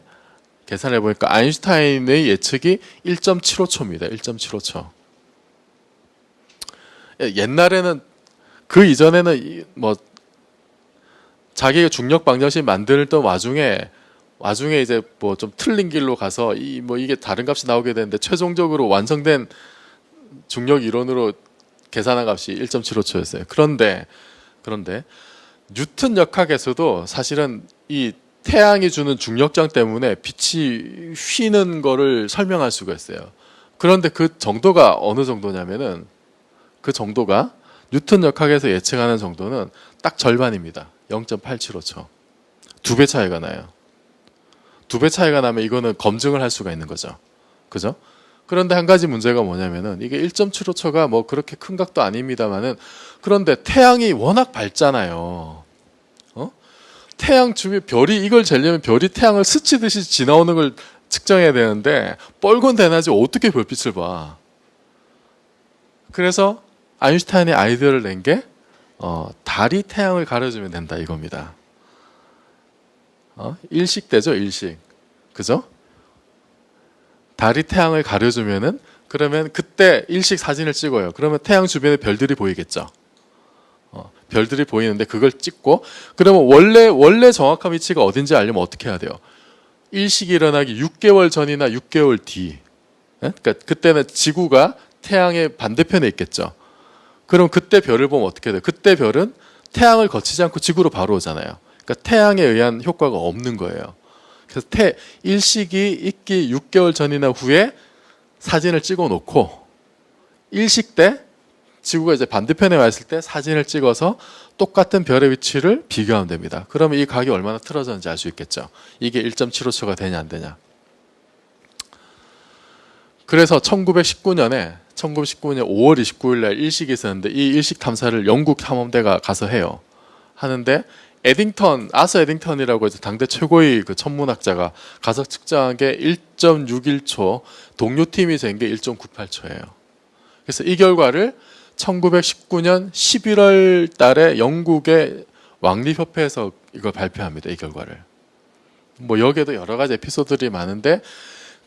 계산해 보니까 아인슈타인의 예측이 1.75초입니다. 1.75초. 옛날에는, 그 이전에는 뭐 자기가 중력 방정식 만들던 와중에 이제 뭐 좀 틀린 길로 가서 뭐 이게 다른 값이 나오게 되는데, 최종적으로 완성된 중력 이론으로 계산한 값이 1.75초였어요. 그런데 뉴턴 역학에서도 사실은 이 태양이 주는 중력장 때문에 빛이 휘는 거를 설명할 수가 있어요. 그런데 그 정도가 어느 정도냐면은, 그 정도가 뉴턴 역학에서 예측하는 정도는 딱 절반입니다. 0.875초. 2배 차이가 나요. 2배 차이가 나면 이거는 검증을 할 수가 있는 거죠. 그죠? 그런데 한 가지 문제가 뭐냐면은, 이게 1.75초가 뭐 그렇게 큰 각도 아닙니다만은, 그런데 태양이 워낙 밝잖아요. 태양 주변 별이, 이걸 재려면 별이 태양을 스치듯이 지나오는 걸 측정해야 되는데, 뻘건 대낮에 어떻게 별빛을 봐? 그래서 아인슈타인이 아이디어를 낸 게 달이 태양을 가려주면 된다 이겁니다. 일식되죠, 일식. 그죠? 달이 태양을 가려주면은 그러면 그때 일식 사진을 찍어요. 그러면 태양 주변에 별들이 보이겠죠. 별들이 보이는데 그걸 찍고 그러면 원래 정확한 위치가 어딘지 알려면 어떻게 해야 돼요? 일식이 일어나기 6개월 전이나 6개월 뒤. 그러니까 그때는 지구가 태양의 반대편에 있겠죠. 그럼 그때 별을 보면 어떻게 돼요? 그때 별은 태양을 거치지 않고 지구로 바로 오잖아요. 그러니까 태양에 의한 효과가 없는 거예요. 그래서 일식이 있기 6개월 전이나 후에 사진을 찍어 놓고 일식 때 지구가 이제 반대편에 와 있을 때 사진을 찍어서 똑같은 별의 위치를 비교하면 됩니다. 그러면 이 각이 얼마나 틀어졌는지 알 수 있겠죠. 이게 1.75초가 되냐 안 되냐. 그래서 1919년에 5월 29일 날 일식이 있었는데 이 일식 탐사를 영국 탐험대가 가서 해요. 하는데 아서 에딩턴이라고 해서 당대 최고의 그 천문학자가 가서 측정한 게 1.61초, 동료팀이 잰 게 1.98초예요. 그래서 이 결과를 1919년 11월 달에 영국의 왕립협회에서 이걸 발표합니다. 이 결과를. 뭐 여기에도 여러 가지 에피소드들이 많은데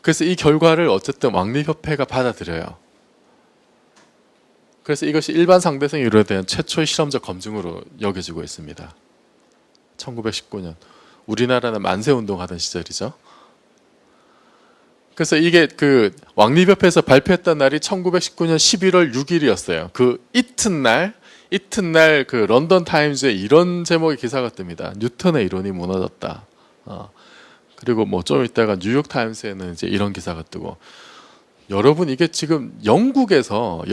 그래서 이 결과를 어쨌든 왕립협회가 받아들여요. 그래서 이것이 일반 상대성 이론에 대한 최초의 실험적 검증으로 여겨지고 있습니다. 1919년 우리나라는 만세운동 하던 시절이죠. 그래서 이게 그 왕립협회에서 발표했던 날이 1919년 11월 6일이었어요. 그 이튿날 그 런던 타임즈에 이런 제목의 기사가 뜹니다. 뉴턴의 이론이 무너졌다. 그리고 뭐 좀 있다가 뉴욕 타임스에는 이제 이런 기사가 뜨고. 여러분 이게 지금 영국에서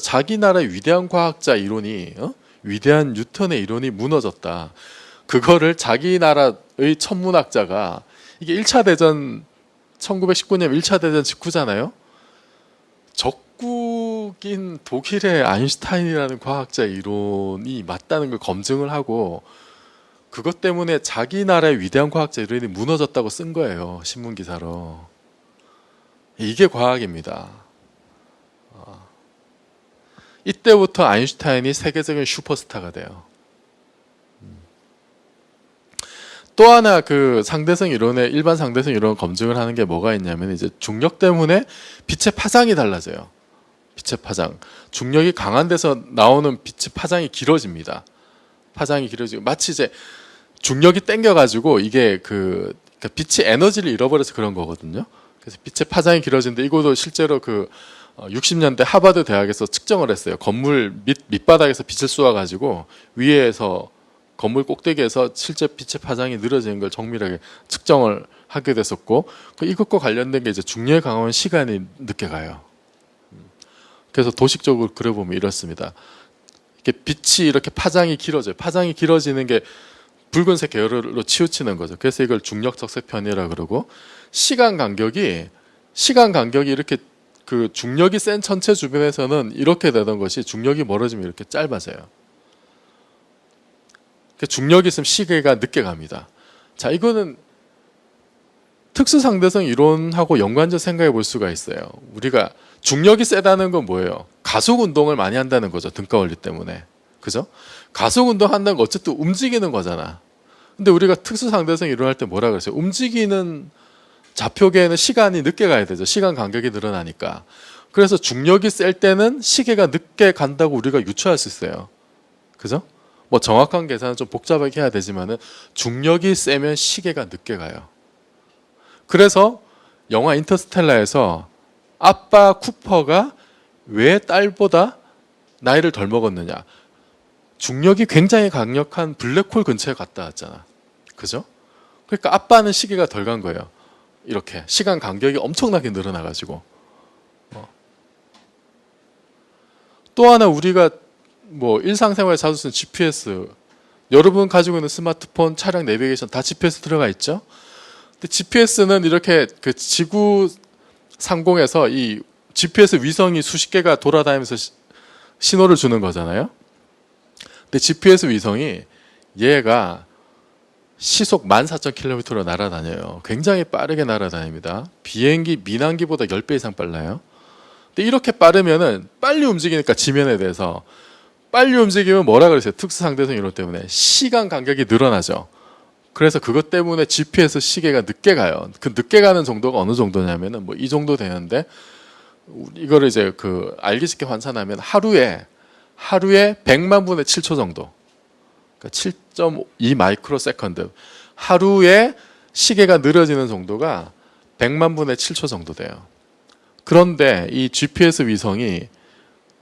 자기 나라의 위대한 과학자 이론이 위대한 뉴턴의 이론이 무너졌다. 그거를 자기 나라의 천문학자가 이게 1차 대전 1919년 1차 대전 직후잖아요. 적국인 독일의 아인슈타인이라는 과학자 이론이 맞다는 걸 검증을 하고 그것 때문에 자기 나라의 위대한 과학자 이론이 무너졌다고 쓴 거예요. 신문 기사로. 이게 과학입니다. 이때부터 아인슈타인이 세계적인 슈퍼스타가 돼요. 또 하나 그 상대성 이론의 일반 상대성 이론 검증을 하는 게 뭐가 있냐면 이제 중력 때문에 빛의 파장이 달라져요. 빛의 파장. 중력이 강한 데서 나오는 빛의 파장이 길어집니다. 파장이 길어지고 마치 이제 중력이 땡겨가지고 이게 그러니까 빛이 에너지를 잃어버려서 그런 거거든요. 그래서 빛의 파장이 길어지는데 이것도 실제로 그 60년대 하버드 대학에서 측정을 했어요. 건물 밑바닥에서 빛을 쏘아가지고 위에서 건물 꼭대기에서 실제 빛의 파장이 늘어지는 걸 정밀하게 측정을 하게 됐었고 이것과 관련된 게 이제 중력에 강하면 시간이 늦게 가요. 그래서 도식적으로 그려보면 이렇습니다. 이렇게 빛이 이렇게 파장이 길어져요. 파장이 길어지는 게 붉은색 계열로 치우치는 거죠. 그래서 이걸 중력 적색 편이라 그러고 시간 간격이 이렇게 그 중력이 센 천체 주변에서는 이렇게 되던 것이 중력이 멀어지면 이렇게 짧아져요. 중력이 있으면 시계가 늦게 갑니다. 자, 이거는 특수상대성 이론하고 연관적 생각해 볼 수가 있어요. 우리가 중력이 세다는 건 뭐예요? 가속 운동을 많이 한다는 거죠. 등가 원리 때문에. 그죠? 가속 운동 한다는 건 어쨌든 움직이는 거잖아. 근데 우리가 특수상대성 이론할 때 뭐라 그랬어요? 움직이는 좌표계에는 시간이 늦게 가야 되죠. 시간 간격이 늘어나니까. 그래서 중력이 셀 때는 시계가 늦게 간다고 우리가 유추할 수 있어요. 그죠? 뭐 정확한 계산은 좀 복잡하게 해야 되지만은 중력이 세면 시계가 늦게 가요. 그래서 영화 인터스텔라에서 아빠 쿠퍼가 왜 딸보다 나이를 덜 먹었느냐? 중력이 굉장히 강력한 블랙홀 근처에 갔다 왔잖아. 그죠? 그러니까 아빠는 시계가 덜 간 거예요. 이렇게 시간 간격이 엄청나게 늘어나가지고. 또 하나 우리가 뭐 일상생활에 자주 쓰는 GPS, 여러분 가지고 있는 스마트폰, 차량 내비게이션 다 GPS 들어가 있죠. 근데 GPS는 이렇게 그 지구 상공에서 이 GPS 위성이 수십 개가 돌아다니면서 신호를 주는 거잖아요. 근데 GPS 위성이 얘가 시속 14,000km로 날아다녀요. 굉장히 빠르게 날아다닙니다. 비행기 민항기보다 10배 이상 빨라요. 근데 이렇게 빠르면은 빨리 움직이니까 지면에 대해서 빨리 움직이면 뭐라 그랬어요? 특수상대성 이론 때문에 시간 간격이 늘어나죠. 그래서 그것 때문에 GPS 시계가 늦게 가요. 그 늦게 가는 정도가 어느 정도냐면은 뭐 이 정도 되는데 이거를 이제 그 알기 쉽게 환산하면 하루에 100만 분의 7초 정도. 그러니까 7.2 마이크로 세컨드. 하루에 시계가 느려지는 정도가 100만 분의 7초 정도 돼요. 그런데 이 GPS 위성이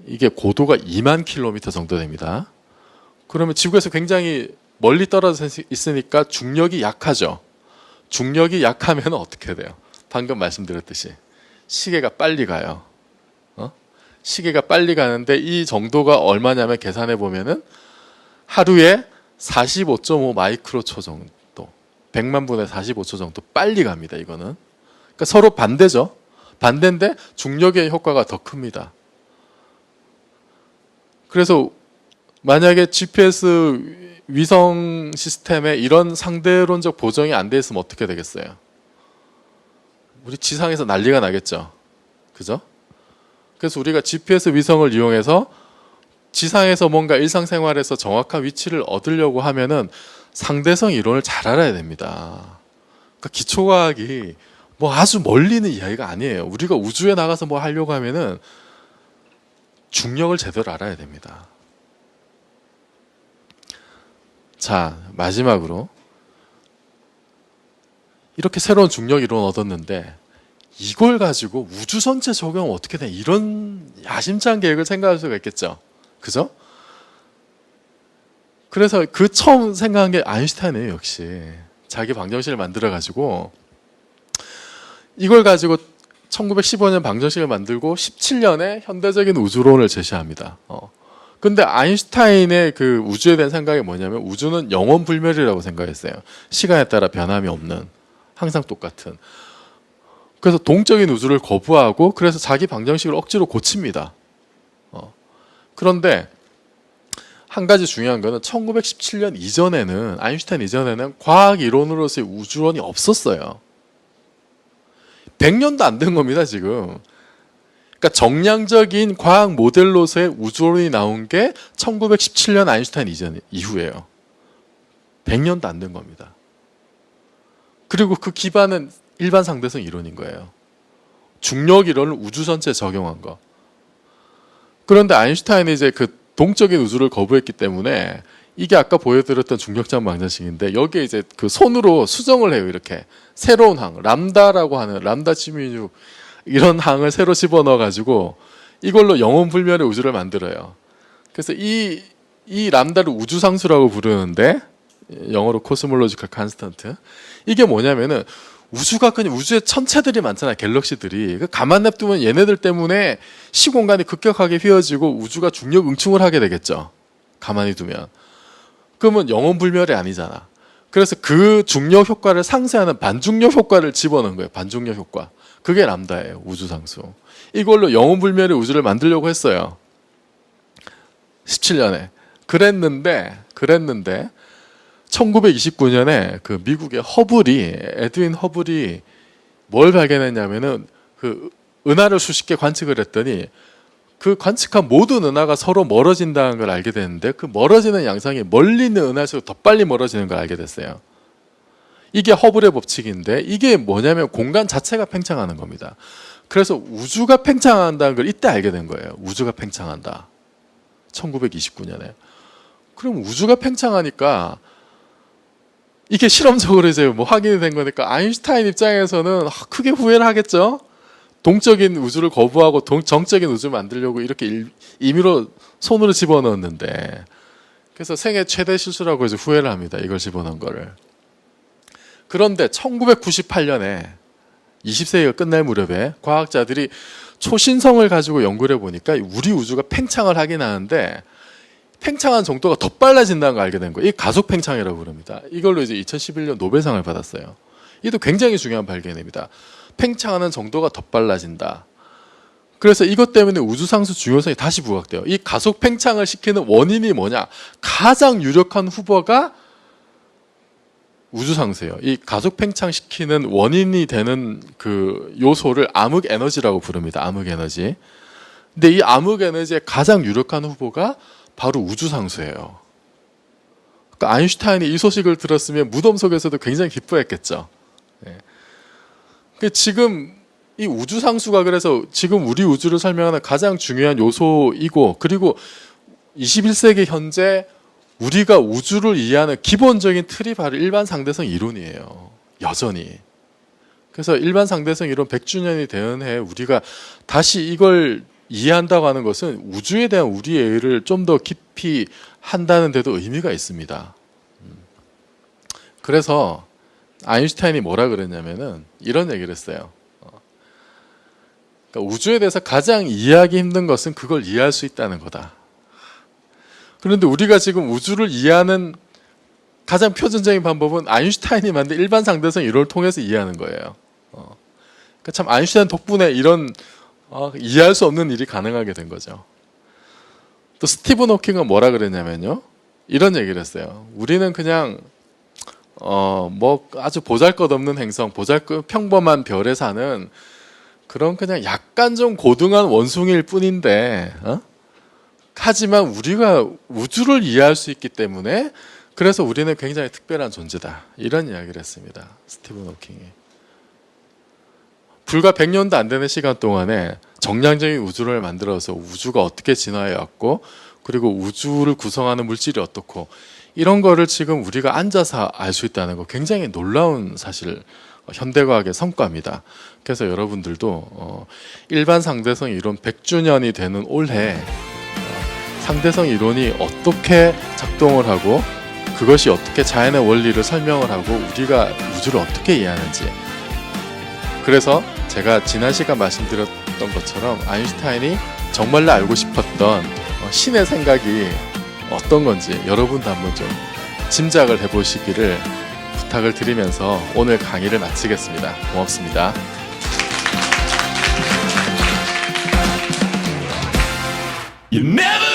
이게 고도가 2만 킬로미터 정도 됩니다. 그러면 지구에서 굉장히 멀리 떨어져 있으니까 중력이 약하죠. 중력이 약하면 어떻게 돼요? 방금 말씀드렸듯이 시계가 빨리 가요. 시계가 빨리 가는데 이 정도가 얼마냐면 계산해 보면은 하루에 45.5 마이크로초 정도, 100만 분의 45초 정도 빨리 갑니다. 이거는 그러니까 서로 반대죠. 반대인데 중력의 효과가 더 큽니다. 그래서 만약에 GPS 위성 시스템에 이런 상대론적 보정이 안 돼 있으면 어떻게 되겠어요? 우리 지상에서 난리가 나겠죠. 그죠? 그래서 우리가 GPS 위성을 이용해서 지상에서 뭔가 일상생활에서 정확한 위치를 얻으려고 하면은 상대성 이론을 잘 알아야 됩니다. 그러니까 기초과학이 뭐 아주 멀리 있는 이야기가 아니에요. 우리가 우주에 나가서 뭐 하려고 하면은 중력을 제대로 알아야 됩니다. 자, 마지막으로 이렇게 새로운 중력 이론 얻었는데 이걸 가지고 우주 전체 적용하면 어떻게 돼? 이런 야심찬 계획을 생각할 수가 있겠죠. 그죠? 그래서 그 처음 생각한 게 아인슈타인이에요. 역시 자기 방정식을 만들어 가지고 이걸 가지고 1915년 방정식을 만들고 17년에 현대적인 우주론을 제시합니다. 근데 아인슈타인의 그 우주에 대한 생각이 뭐냐면 우주는 영원불멸이라고 생각했어요. 시간에 따라 변함이 없는, 항상 똑같은. 그래서 동적인 우주를 거부하고 그래서 자기 방정식을 억지로 고칩니다. 그런데 한 가지 중요한 거는 1917년 이전에는, 아인슈타인 이전에는 과학 이론으로서의 우주론이 없었어요. 100년도 안 된 겁니다, 지금. 그러니까 정량적인 과학 모델로서의 우주론이 나온 게 1917년 아인슈타인 이후예요. 100년도 안 된 겁니다. 그리고 그 기반은 일반 상대성 이론인 거예요. 중력 이론을 우주 전체에 적용한 거. 그런데 아인슈타인이 이제 그 동적인 우주를 거부했기 때문에 이게 아까 보여드렸던 중력장 방정식인데 여기에 이제 그 손으로 수정을 해요. 이렇게 새로운 항, 람다라고 하는 람다 치미뉴 이런 항을 새로 집어넣어 가지고 이걸로 영원불멸의 우주를 만들어요. 그래서 이 람다를 우주상수라고 부르는데 영어로 코스몰로지컬 컨스턴트. 이게 뭐냐면은 우주가 그냥 우주에 천체들이 많잖아요. 갤럭시들이. 가만 냅두면 얘네들 때문에 시공간이 급격하게 휘어지고 우주가 중력 응충을 하게 되겠죠. 가만히 두면. 그러면 영원불멸이 아니잖아. 그래서 그 중력 효과를 상쇄하는 반중력 효과를 집어넣은 거예요. 반중력 효과. 그게 람다예요. 우주상수. 이걸로 영원불멸의 우주를 만들려고 했어요. 17년에. 그랬는데 1929년에 그 미국의 에드윈 허블이 뭘 발견했냐면은 그 은하를 수십 개 관측을 했더니 그 관측한 모든 은하가 서로 멀어진다는 걸 알게 됐는데 그 멀어지는 양상이 멀리 있는 은하에서 더 빨리 멀어지는 걸 알게 됐어요. 이게 허블의 법칙인데 이게 뭐냐면 공간 자체가 팽창하는 겁니다. 그래서 우주가 팽창한다는 걸 이때 알게 된 거예요. 우주가 팽창한다. 1929년에. 그럼 우주가 팽창하니까 이게 실험적으로 이제 뭐 확인이 된 거니까 아인슈타인 입장에서는 크게 후회를 하겠죠. 동적인 우주를 거부하고 정적인 우주를 만들려고 이렇게 임의로 손으로 집어넣었는데 그래서 생애 최대 실수라고 이제 후회를 합니다. 이걸 집어넣은 거를. 그런데 1998년에 20세기가 끝날 무렵에 과학자들이 초신성을 가지고 연구를 해보니까 우리 우주가 팽창을 하긴 하는데 팽창한 정도가 더 빨라진다는 걸 알게 된 거예요. 이 가속 팽창이라고 부릅니다. 이걸로 이제 2011년 노벨상을 받았어요. 이도 굉장히 중요한 발견입니다. 팽창하는 정도가 더 빨라진다. 그래서 이것 때문에 우주상수 중요성이 다시 부각돼요. 이 가속 팽창을 시키는 원인이 뭐냐? 가장 유력한 후보가 우주상수예요. 이 가속 팽창시키는 원인이 되는 그 요소를 암흑 에너지라고 부릅니다. 암흑 에너지. 근데 이 암흑 에너지의 가장 유력한 후보가 바로 우주상수예요. 그러니까 아인슈타인이 이 소식을 들었으면 무덤 속에서도 굉장히 기뻐했겠죠. 네. 지금 이 우주상수가 그래서 지금 우리 우주를 설명하는 가장 중요한 요소이고, 그리고 21세기 현재 우리가 우주를 이해하는 기본적인 틀이 바로 일반 상대성 이론이에요. 여전히. 그래서 일반 상대성 이론 100주년이 되는 해에 우리가 다시 이걸 이해한다고 하는 것은 우주에 대한 우리의 이해를 좀 더 깊이 한다는 데도 의미가 있습니다. 그래서 아인슈타인이 뭐라 그랬냐면은 이런 얘기를 했어요. 그러니까 우주에 대해서 가장 이해하기 힘든 것은 그걸 이해할 수 있다는 거다. 그런데 우리가 지금 우주를 이해하는 가장 표준적인 방법은 아인슈타인이 만든 일반 상대성 이론을 통해서 이해하는 거예요. 그러니까 참 아인슈타인 덕분에 이런 이해할 수 없는 일이 가능하게 된 거죠. 또 스티븐 호킹은 뭐라 그랬냐면요, 이런 얘기를 했어요. 우리는 그냥 뭐 아주 보잘것없는 행성, 평범한 별에 사는 그런 그냥 약간 좀 고등한 원숭이일 뿐인데, 하지만 우리가 우주를 이해할 수 있기 때문에 그래서 우리는 굉장히 특별한 존재다. 이런 이야기를 했습니다. 스티븐 호킹이. 불과 100년도 안 되는 시간 동안에 정량적인 우주를 만들어서 우주가 어떻게 진화해 왔고, 그리고 우주를 구성하는 물질이 어떻고, 이런 거를 지금 우리가 앉아서 알 수 있다는 거 굉장히 놀라운 사실, 현대과학의 성과입니다. 그래서 여러분들도 일반 상대성 이론 100주년이 되는 올해 상대성 이론이 어떻게 작동을 하고 그것이 어떻게 자연의 원리를 설명을 하고 우리가 우주를 어떻게 이해하는지, 그래서 제가 지난 시간 말씀드렸던 것처럼 아인슈타인이 정말로 알고 싶었던 신의 생각이 어떤 건지 여러분도 한번 좀 짐작을 해보시기를 부탁을 드리면서 오늘 강의를 마치겠습니다. 고맙습니다.
You never